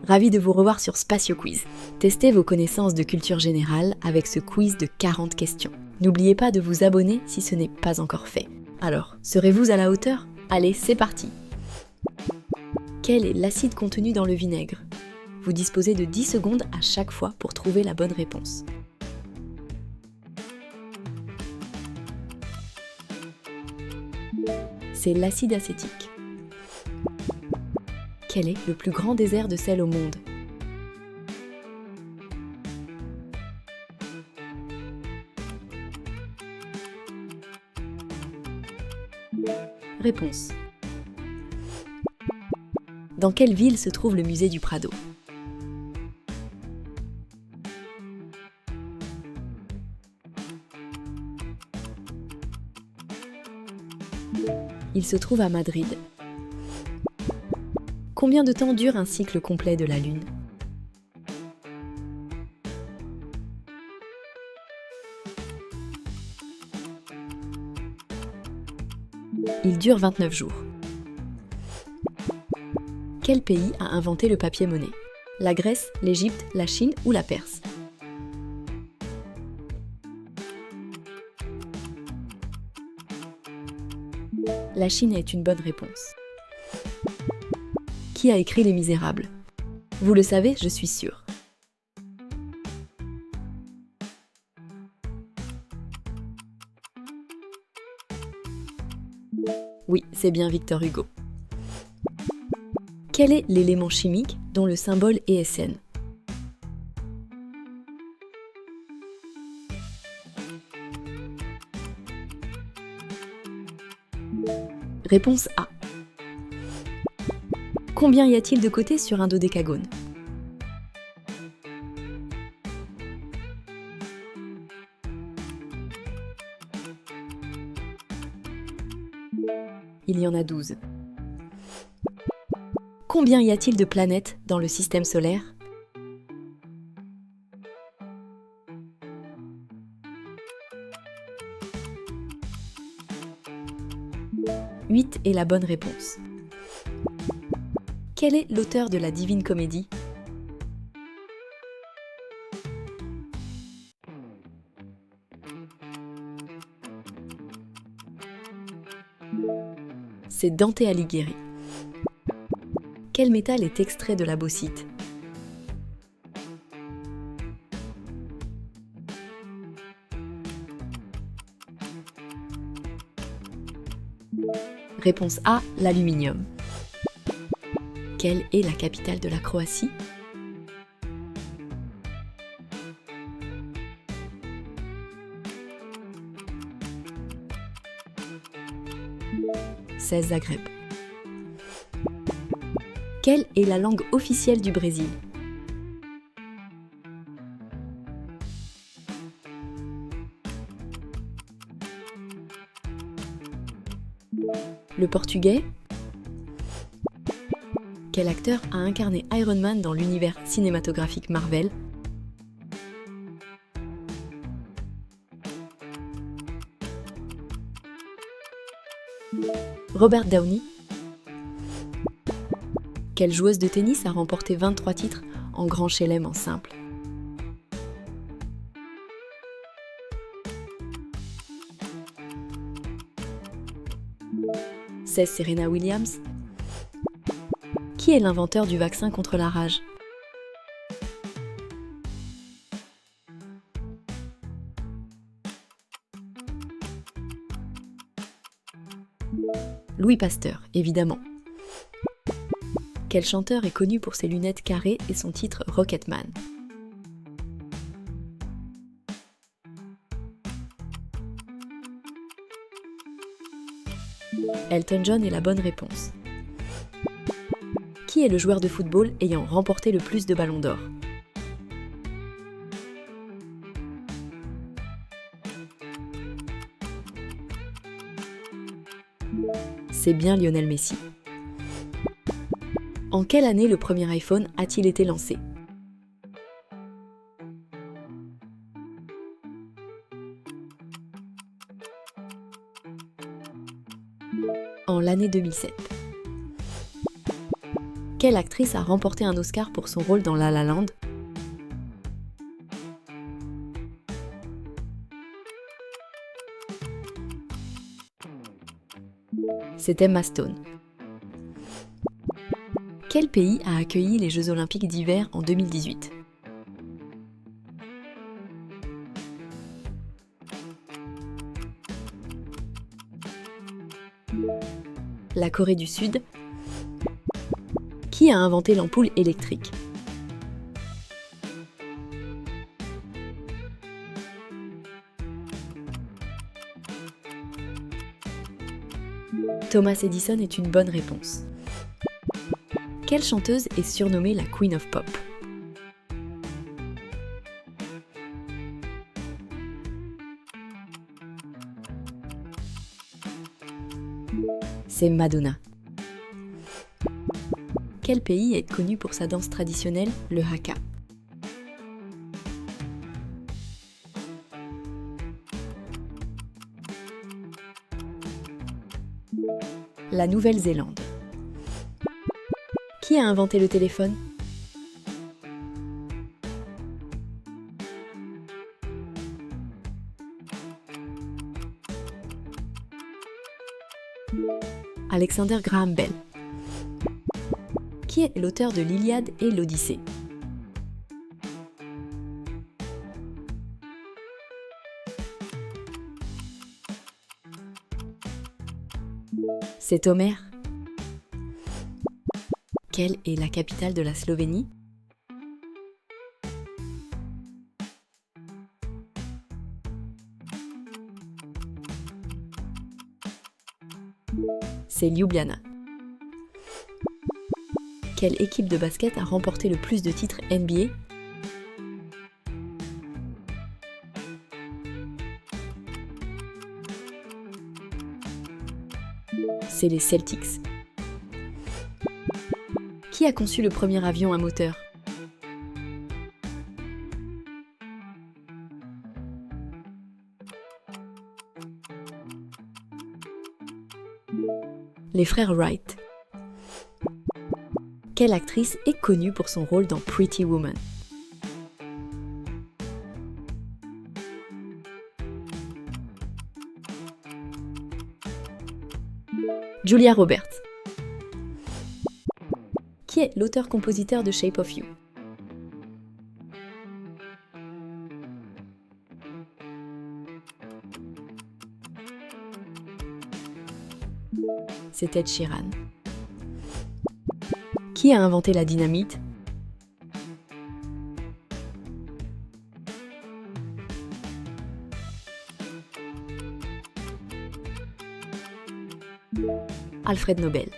Ravi de vous revoir sur Spatio Quiz. Testez vos connaissances de culture générale avec ce quiz de 40 questions. N'oubliez pas de vous abonner si ce n'est pas encore fait. Alors, serez-vous à la hauteur? Allez, c'est parti! Quel est l'acide contenu dans le vinaigre? Vous disposez de 10 secondes à chaque fois pour trouver la bonne réponse. C'est l'acide acétique. Quel est le plus grand désert de sel au monde? Réponse. Dans quelle ville se trouve le musée du Prado? Il se trouve à Madrid. Combien de temps dure un cycle complet de la Lune? Il dure 29 jours. Quel pays a inventé le papier-monnaie? La Grèce, l'Égypte, la Chine ou la Perse? La Chine est une bonne réponse. Qui a écrit Les Misérables? Vous le savez, je suis sûre. Oui, c'est bien Victor Hugo. Quel est l'élément chimique dont le symbole est Sn? Réponse A. Combien y a-t-il de côtés sur un dodécagone? Il y en a 12. Combien y a-t-il de planètes dans le système solaire? Huit est la bonne réponse. Quel est l'auteur de la Divine Comédie? C'est Dante Alighieri. Quel métal est extrait de la bauxite? Réponse A, l'aluminium. Quelle est la capitale de la Croatie? C'est Zagreb. Quelle est la langue officielle du Brésil? Le portugais? Quel acteur a incarné Iron Man dans l'univers cinématographique Marvel? Robert Downey. Quelle joueuse de tennis a remporté 23 titres en Grand Chelem en simple? C'est Serena Williams. Qui est l'inventeur du vaccin contre la rage? Louis Pasteur, évidemment. Quel chanteur est connu pour ses lunettes carrées et son titre Rocketman? Elton John est la bonne réponse. Qui est le joueur de football ayant remporté le plus de ballons d'or? C'est bien Lionel Messi. En quelle année le premier iPhone a-t-il été lancé? En l'année 2007. Quelle actrice a remporté un Oscar pour son rôle dans La La Land? C'est Emma Stone. Quel pays a accueilli les Jeux Olympiques d'hiver en 2018? La Corée du Sud. Qui a inventé l'ampoule électrique? Thomas Edison est une bonne réponse. Quelle chanteuse est surnommée la Queen of Pop? C'est Madonna. Quel pays est connu pour sa danse traditionnelle, le haka? La Nouvelle-Zélande. Qui a inventé le téléphone? Alexander Graham Bell. Qui est l'auteur de l'Iliade et l'Odyssée? C'est Homère. Quelle est la capitale de la Slovénie? C'est Ljubljana. Quelle équipe de basket a remporté le plus de titres NBA? C'est les Celtics. Qui a conçu le premier avion à moteur? Les frères Wright. Quelle actrice est connue pour son rôle dans Pretty Woman? Julia Roberts. Qui est l'auteur-compositeur de Shape of You? C'est Ed Sheeran. Qui a inventé la dynamite? Alfred Nobel.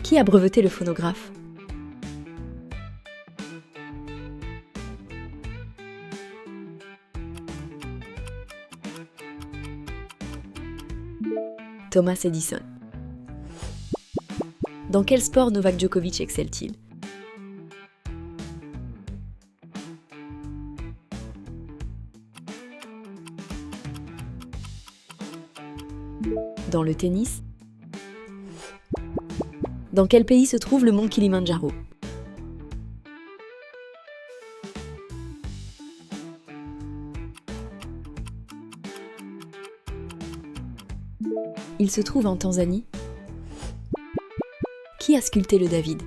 Qui a breveté le phonographe? Thomas Edison. Dans quel sport Novak Djokovic excelle-t-il? Dans le tennis. Dans quel pays se trouve le mont Kilimandjaro? Il se trouve en Tanzanie. Qui a sculpté le David?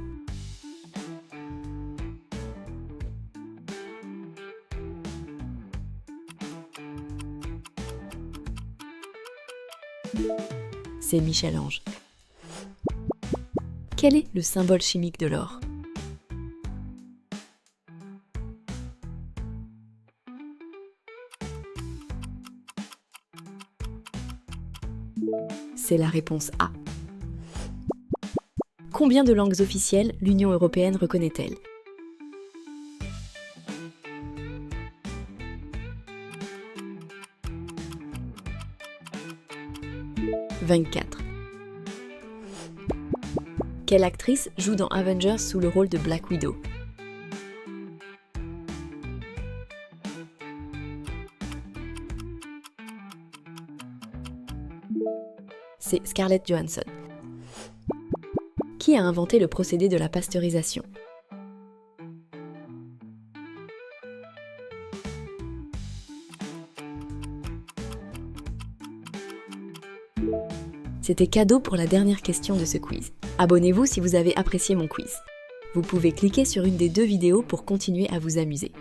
C'est Michel-Ange. Quel est le symbole chimique de l'or? C'est la réponse A. Combien de langues officielles l'Union européenne reconnaît-elle? « 24. Quelle actrice joue dans Avengers sous le rôle de Black Widow? C'est Scarlett Johansson. Qui a inventé le procédé de la pasteurisation? C'était cadeau pour la dernière question de ce quiz. Abonnez-vous si vous avez apprécié mon quiz. Vous pouvez cliquer sur une des 2 vidéos pour continuer à vous amuser.